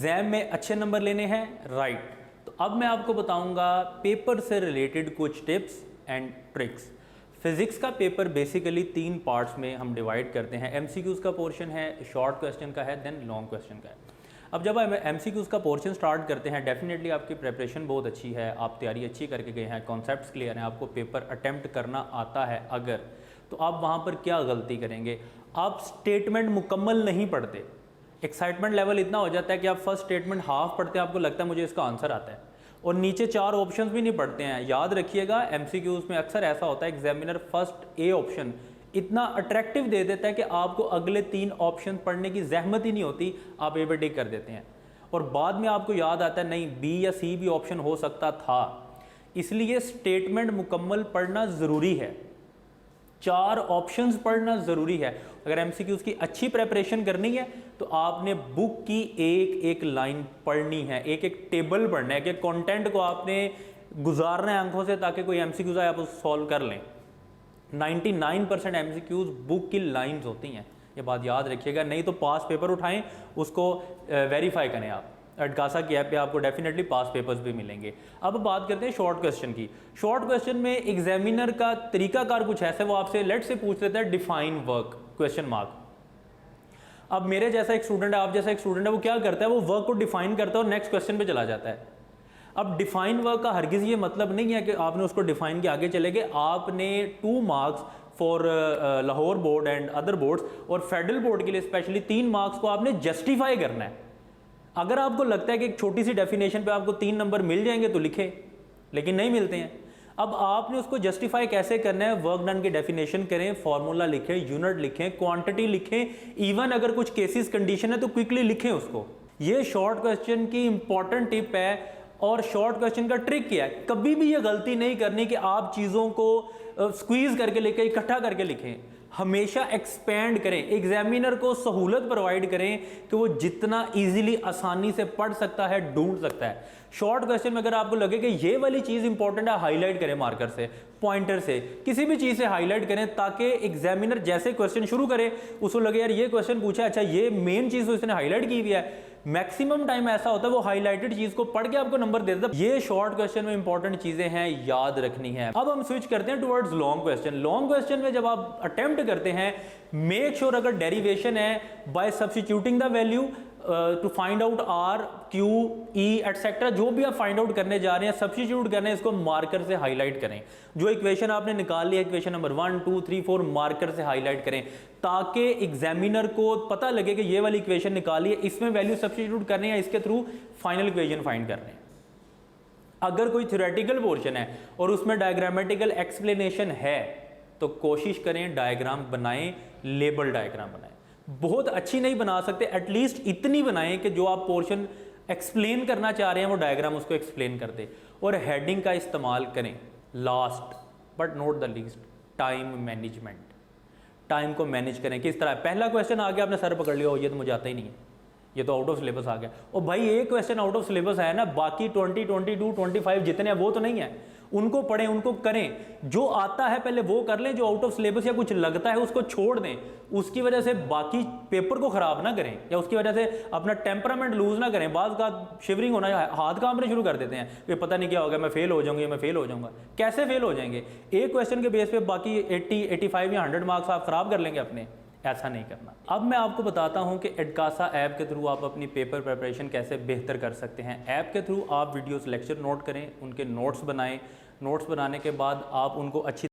Exam में अच्छे number लेने हैं, राइट। तो अब मैं आपको बताऊंगा पेपर से रिलेटेड कुछ टिप्स एंड ट्रिक्स। फिजिक्स का पेपर बेसिकली 3 पार्ट्स में हम डिवाइड करते हैं। एमसीक्यूज का पोर्शन है, शॉर्ट क्वेश्चन का है, देन लॉन्ग क्वेश्चन का है। अब जब हम एमसीक्यूज का पोर्शन स्टार्ट करते हैं, डेफिनेटली आपकी प्रिपरेशन बहुत अच्छी है, आप तैयारी अच्छी करके गए हैं, कॉन्सेप्ट्स क्लियर हैं, आपको पेपर अटेम्प्ट करना आता है अगर, तो आप वहाँ पर क्या गलती करेंगे? आप स्टेटमेंट मुकम्मल नहीं पढ़ते। एक्साइटमेंट लेवल इतना हो जाता है कि आप फर्स्ट स्टेटमेंट हाफ पढ़ते हैं, आपको लगता है मुझे इसका आंसर आता है, और नीचे 4 ऑप्शंस भी नहीं पढ़ते हैं। याद रखिएगा, एमसीक्यूज में अक्सर ऐसा होता है, एग्जामिनर फर्स्ट ए ऑप्शन इतना अट्रैक्टिव दे देता है कि आपको अगले 3 ऑप्शन पढ़ने की जहमत ही नहीं होती, आप ए पे टिक कर देते हैं, और बाद में आपको याद आता है नहीं, बी या सी भी ऑप्शन हो सकता था। इसलिए स्टेटमेंट मुकम्मल पढ़ना ज़रूरी है, 4 ऑप्शंस पढ़ना ज़रूरी है। अगर एमसीक्यूज की अच्छी प्रेपरेशन करनी है तो आपने बुक की एक एक लाइन पढ़नी है, एक एक टेबल पढ़ना है, कि कंटेंट को आपने गुजारना है आंखों से, ताकि कोई एमसीक्यूज आए आप उसको सॉल्व कर लें। 99% एमसीक्यूज बुक की लाइंस होती हैं, ये बात याद रखिएगा। नहीं तो पास पेपर उठाएं, उसको वेरीफाई करें आप। एडकासा की ऐप पे आपको डेफिनेटली पास पेपर्स भी मिलेंगे। अब बात करते हैं शॉर्ट क्वेश्चन की। शॉर्ट क्वेश्चन में एग्जामिनर का तरीकाकार कुछ ऐसा, वो आपसे लेट से पूछ लेता है डिफाइन वर्क क्वेश्चन मार्क। अब मेरे जैसा एक स्टूडेंट है, आप जैसा एक स्टूडेंट है, वो क्या करता है, वो वर्क को डिफाइन करता है और नेक्स्ट क्वेश्चन पे चला जाता है। अब डिफाइन वर्क का हरगिज़ ये मतलब नहीं है कि आपने उसको डिफाइन के आगे चले गए। आपने 2 marks for Lahore board and other boards और फेडरल बोर्ड के लिए स्पेशली 3 मार्क्स को आपने जस्टिफाई करना है। अगर आपको लगता है कि एक छोटी सी डेफिनेशन पे आपको 3 नंबर मिल जाएंगे तो लिखें, लेकिन नहीं मिलते हैं। अब आपने उसको जस्टिफाई कैसे करना है? वर्क डन की डेफिनेशन करें, फॉर्मूला लिखें, यूनिट लिखें, क्वांटिटी लिखें, इवन अगर कुछ केसेस कंडीशन है तो क्विकली लिखें उसको। ये शॉर्ट क्वेश्चन की इंपॉर्टेंट टिप है। और शॉर्ट क्वेश्चन का ट्रिक क्या है? कभी भी ये गलती नहीं करनी कि आप चीज़ों को स्क्वीज करके लिखें, इकट्ठा करके लिखें। हमेशा एक्सपेंड करें, एग्जामिनर को सहूलत प्रोवाइड करें कि वो जितना इजीली आसानी से पढ़ सकता है, ढूंढ सकता है। शॉर्ट क्वेश्चन में अगर आपको लगे कि ये वाली चीज़ इंपॉर्टेंट है, हाईलाइट करें मार्कर से, पॉइंटर से, किसी भी चीज़ से हाईलाइट करें, ताकि एग्जामिनर जैसे क्वेश्चन शुरू करे उसको लगे यार ये क्वेश्चन पूछा, अच्छा ये मेन चीज़ तो इसने हाईलाइट की हुई है। मैक्सिमम टाइम ऐसा होता है वो हाईलाइटेड चीज को पढ़ के आपको नंबर दे देता है। ये शॉर्ट क्वेश्चन में इंपॉर्टेंट चीजें हैं, याद रखनी है। अब हम स्विच करते हैं towards long question. Long question में जब आप अटेम्प्ट करते हैं, मेक श्योर अगर डेरिवेशन है, by substituting the value to find out R, Q, E etcetera, जो भी आप फाइंड आउट करने जा रहे हैं, सब्स्टिट्यूट करने हैं, इसको मार्कर से हाईलाइट करें। जो इक्वेशन आपने निकाल लिया, इक्वेशन नंबर 1, 2, 3, 4, मार्कर से हाईलाइट करें, ताकि एग्जामिनर को पता लगे कि ये वाली इक्वेशन निकाली है, इसमें वैल्यू सब्स्टिट्यूट करनी है, इसके थ्रू फाइनल इक्वेशन फाइंड करने हैं। अगर कोई थ्योरेटिकल पोर्शन है और उसमें डायग्रामेटिकल एक्सप्लेनेशन है तो कोशिश करें डायग्राम बनाएं, लेबल डायग्राम बनाएं। बहुत अच्छी नहीं बना सकते, एटलीस्ट इतनी बनाएं कि जो आप पोर्शन एक्सप्लेन करना चाह रहे हैं वो डायग्राम उसको एक्सप्लेन कर दे। और हेडिंग का इस्तेमाल करें। Last but not the least, time management. Time को मैनेज करें। किस तरह? पहला क्वेश्चन आ गया, आपने सर पकड़ लिया, ये तो मुझे आता ही नहीं है, ये तो आउट ऑफ सिलेबस आ गया। और भाई एक क्वेश्चन आउट ऑफ सिलेबस है ना, बाकी 20, 22, 25 जितने हैं वो तो नहीं है, उनको पढ़ें, उनको करें। जो आता है पहले वो कर लें, जो आउट ऑफ सिलेबस या कुछ लगता है उसको छोड़ दें। उसकी वजह से बाकी पेपर को खराब ना करें, या उसकी वजह से अपना टेम्परामेंट लूज ना करें। बाज़ का शिवरिंग होना, हाथ कांपने शुरू कर देते हैं कि पता नहीं क्या होगा, मैं फेल हो जाऊंगी, मैं फेल हो जाऊंगा। कैसे फेल हो जाएंगे? एक क्वेश्चन के बेस पे बाकी 80, 85 या 100 मार्क्स आप खराब कर लेंगे अपने। ऐसा नहीं करना। अब मैं आपको बताता हूं कि एडकासा ऐप के थ्रू आप अपनी पेपर प्रिपरेशन कैसे बेहतर कर सकते हैं। ऐप के थ्रू आप वीडियोस लेक्चर नोट करें, उनके नोट्स बनाएं। नोट्स बनाने के बाद आप उनको अच्छी